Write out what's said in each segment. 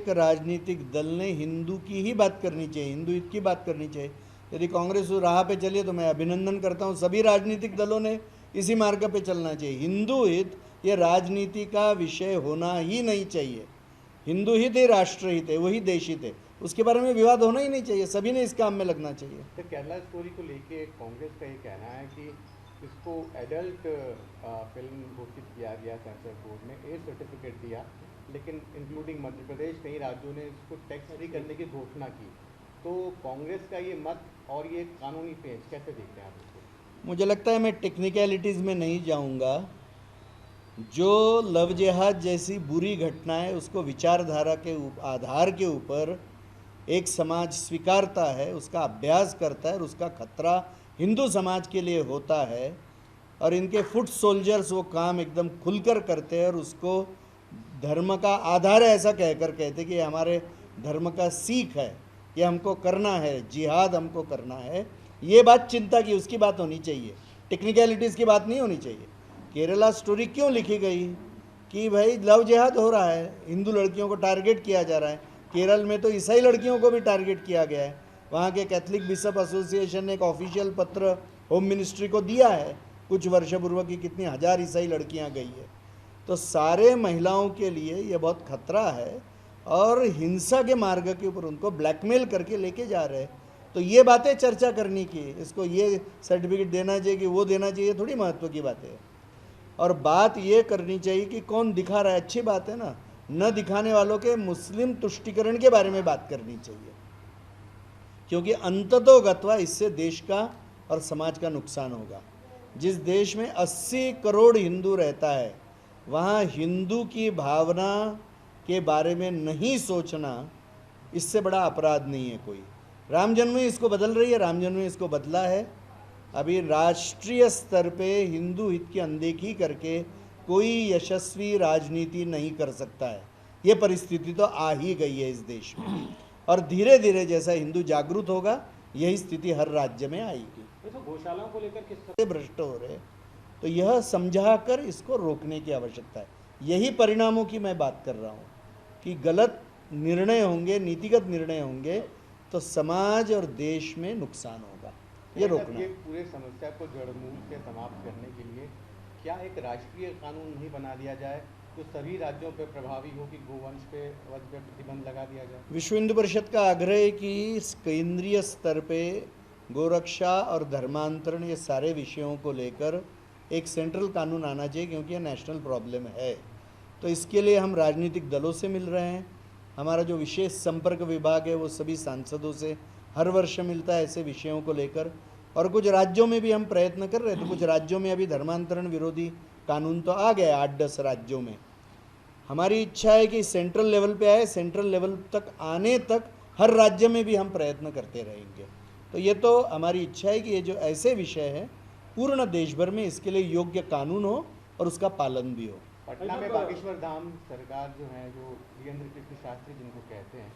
एक राजनीतिक दल ने हिंदू की ही बात करनी चाहिए, हिंदू हित की बात करनी चाहिए। यदि कांग्रेस उस राह पे चली तो मैं अभिनंदन करता हूँ। सभी राजनीतिक दलों ने इसी मार्ग पे चलना चाहिए। हिंदू हित ये राजनीति का विषय होना ही नहीं चाहिए। हिंदू हित ही राष्ट्र हित है, वही देश हित है, उसके बारे में विवाद होना ही नहीं चाहिए। सभी ने इस काम में लगना चाहिए। तो केरला स्टोरी को लेके कांग्रेस का ये कहना है कि इसको एडल्ट फिल्म घोषित किया गया, सेंसर बोर्ड ने ए सर्टिफिकेट दिया, लेकिन इंक्लूडिंग मध्य प्रदेश कई राज्यों ने इसको टैक्स फ्री करने की घोषणा की। तो कांग्रेस का ये मत और ये कानूनी पेंच कैसे देखते हैं आप इसको? मुझे लगता है, मैं टेक्निकलिटीज़ में नहीं जाऊंगा। जो लव जिहाद जैसी बुरी घटना है उसको विचारधारा के आधार के ऊपर एक समाज स्वीकारता है, उसका अभ्यास करता है और उसका खतरा हिंदू समाज के लिए होता है, और इनके फुट सोल्जर्स वो काम एकदम खुलकर करते हैं और उसको धर्म का आधार है ऐसा कहकर कहते कि ये हमारे धर्म का सीख है, ये हमको करना है, जिहाद हमको करना है। ये बात चिंता की, उसकी बात होनी चाहिए, टेक्निकलिटीज़ की बात नहीं होनी चाहिए। केरला स्टोरी क्यों लिखी गई कि भाई लव जिहाद हो रहा है, हिंदू लड़कियों को टारगेट किया जा रहा है। केरल में तो ईसाई लड़कियों को भी टारगेट किया गया है। वहाँ के कैथलिक बिशप एसोसिएशन ने एक ऑफिशियल पत्र होम मिनिस्ट्री को दिया है कुछ वर्ष पूर्व की कितनी हज़ार ईसाई लड़कियाँ गई है। तो सारे महिलाओं के लिए ये बहुत खतरा है और हिंसा के मार्ग के ऊपर उनको ब्लैकमेल करके लेके जा रहे हैं। तो ये बातें चर्चा करनी की, इसको ये सर्टिफिकेट देना चाहिए कि वो देना चाहिए, थोड़ी महत्व की बात है। और बात ये करनी चाहिए कि कौन दिखा रहा है, अच्छी बात है ना। न दिखाने वालों के मुस्लिम तुष्टीकरण के बारे में बात करनी चाहिए, क्योंकि अंततोगत्वा इससे देश का और समाज का नुकसान होगा। जिस देश में 80 करोड़ हिंदू रहता है वहाँ हिंदू की भावना के बारे में नहीं सोचना, इससे बड़ा अपराध नहीं है कोई। राम जन्मभूमि इसको बदल रही है, राम जन्मभूमि इसको बदला है। अभी राष्ट्रीय स्तर पे हिंदू हित की अनदेखी करके कोई यशस्वी राजनीति नहीं कर सकता है। ये परिस्थिति तो आ ही गई है इस देश में, और धीरे धीरे जैसा हिंदू जागरूक होगा यही स्थिति हर राज्य में आएगी। तो गौशालाओं को लेकर किस तरह भ्रष्ट हो रहे, तो यह समझा कर इसको रोकने की आवश्यकता है। यही परिणामों की मैं बात कर रहा हूँ कि गलत निर्णय होंगे, नीतिगत निर्णय होंगे तो समाज और देश में नुकसान होगा। ये रोकना। ये पूरे समस्या को जड़मूल से समाप्त करने के लिए क्या एक राष्ट्रीय कानून नहीं बना दिया जाए जो सभी राज्यों पर प्रभावी हो कि गोवंश पे वध पे प्रतिबंध लगा दिया जाए? विश्व हिंदू परिषद का आग्रह है कि केंद्रीय स्तर पे गोरक्षा और धर्मांतरण ये सारे विषयों को लेकर एक सेंट्रल कानून आना चाहिए, क्योंकि ये नेशनल प्रॉब्लम है। तो इसके लिए हम राजनीतिक दलों से मिल रहे हैं। हमारा जो विशेष संपर्क विभाग है वो सभी सांसदों से हर वर्ष मिलता है ऐसे विषयों को लेकर, और कुछ राज्यों में भी हम प्रयत्न कर रहे हैं। तो कुछ राज्यों में अभी धर्मांतरण विरोधी कानून तो आ गया 8-10 राज्यों में। हमारी इच्छा है कि सेंट्रल लेवल पे आए, सेंट्रल लेवल तक आने तक हर राज्य में भी हम प्रयत्न करते रहेंगे। तो ये तो हमारी इच्छा है कि ये जो ऐसे विषय है पूर्ण देश भर में इसके लिए योग्य कानून हो और उसका पालन भी हो। पटना में बागेश्वर धाम सरकार जो है, जो वीरेंद्र कीर्ति शास्त्री जिनको कहते हैं,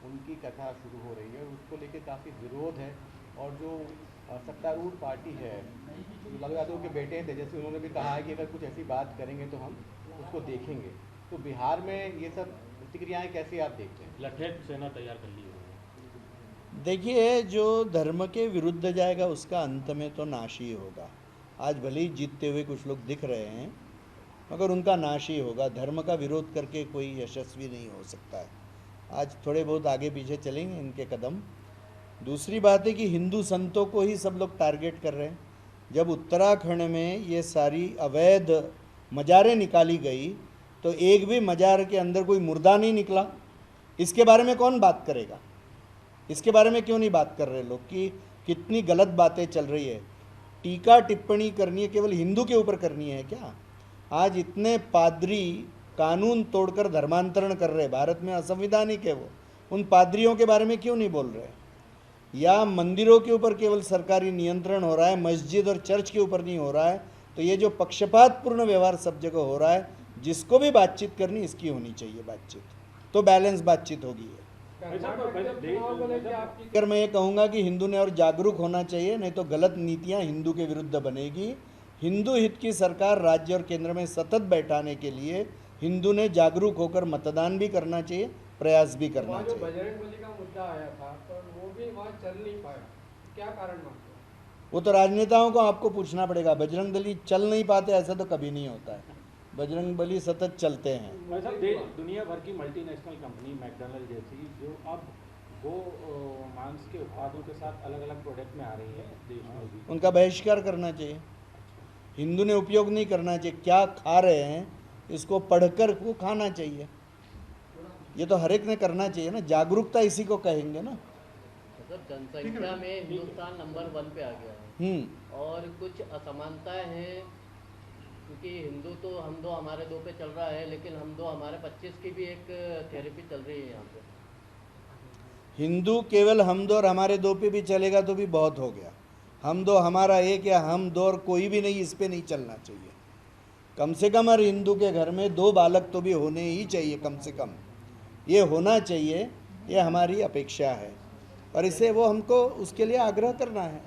उनकी कथा शुरू हो रही है और उसको लेकर काफ़ी विरोध है। और जो सत्तारूढ़ पार्टी है, लालू यादव के बेटे तेजस्वी, उन्होंने भी कहा है कि अगर कुछ ऐसी बात करेंगे तो हम उसको देखेंगे। तो बिहार में ये सब प्रतिक्रियाएं कैसी आप देखते हैं? लठेट सेना तैयार कर ली है। देखिए, जो धर्म के विरुद्ध जाएगा उसका अंत में तो नाश ही होगा। आज भले ही जीतते हुए कुछ लोग दिख रहे हैं, मगर उनका नाश ही होगा। धर्म का विरोध करके कोई यशस्वी नहीं हो सकता है। आज थोड़े बहुत आगे पीछे चलेंगे इनके कदम। दूसरी बात है कि हिंदू संतों को ही सब लोग टारगेट कर रहे हैं। जब उत्तराखंड में ये सारी अवैध मज़ारें निकाली गई तो एक भी मज़ार के अंदर कोई मुर्दा नहीं निकला। इसके बारे में कौन बात करेगा? इसके बारे में क्यों नहीं बात कर रहे लोग कि कितनी गलत बातें चल रही है? टीका टिप्पणी करनी है केवल हिंदू के ऊपर करनी है क्या? आज इतने पादरी कानून तोड़कर धर्मांतरण कर रहे, भारत में असंवैधानिक है वो, उन पादरियों के बारे में क्यों नहीं बोल रहे? या मंदिरों के ऊपर केवल सरकारी नियंत्रण हो रहा है, मस्जिद और चर्च के ऊपर नहीं हो रहा है। तो ये जो पक्षपातपूर्ण व्यवहार सब जगह हो रहा है, जिसको भी बातचीत करनी इसकी होनी चाहिए बातचीत, तो बैलेंस बातचीत होगी। अगर मैं ये कहूँगा कि हिंदू ने और जागरूक होना चाहिए, नहीं तो गलत नीतियाँ हिंदू के विरुद्ध बनेगी। हिंदू हित की सरकार राज्य और केंद्र में सतत बैठाने के लिए हिंदू ने जागरूक होकर मतदान भी करना चाहिए, प्रयास भी करना वहाँ जो चाहिए। बजरंगबली का मुद्दा आया था पर वो भी वहाँ चल नहीं पाया, क्या कारण मानते हो? वो तो राजनेताओं को आपको पूछना पड़ेगा। बजरंगबली चल नहीं पाते ऐसा तो कभी नहीं होता है, बजरंगबली सतत चलते हैं। भाई साहब, दुनिया भर की मल्टीनेशनल कंपनी मैकडॉनल्ड जैसी जो अब वो मांस के उत्पादों के साथ अलग अलग प्रोडक्ट में आ रही है देश में भी, उनका बहिष्कार करना चाहिए। हिंदू ने उपयोग नहीं करना चाहिए। क्या खा रहे हैं इसको पढ़कर वो खाना चाहिए। ये तो हर एक ने करना चाहिए ना, जागरूकता इसी को कहेंगे ना। मतलब जनसंख्या में हिंदुस्तान नंबर 1 पे आ गया है और कुछ असमानताएं हैं, क्योंकि हिंदू तो हम दो हमारे दो पे चल रहा है, लेकिन हम दो हमारे 25 की भी एक थेरेपी चल रही है यहाँ पे। हिंदू केवल हम दो और हमारे दो पे भी चलेगा तो भी बहुत हो गया। हम दो हमारा एक या हम दो और कोई भी नहीं, इस पे नहीं चलना चाहिए। कम से कम हर हिंदू के घर में 2 बालक तो भी होने ही चाहिए, कम से कम ये होना चाहिए। ये हमारी अपेक्षा है और इसे वो हमको उसके लिए आग्रह करना है।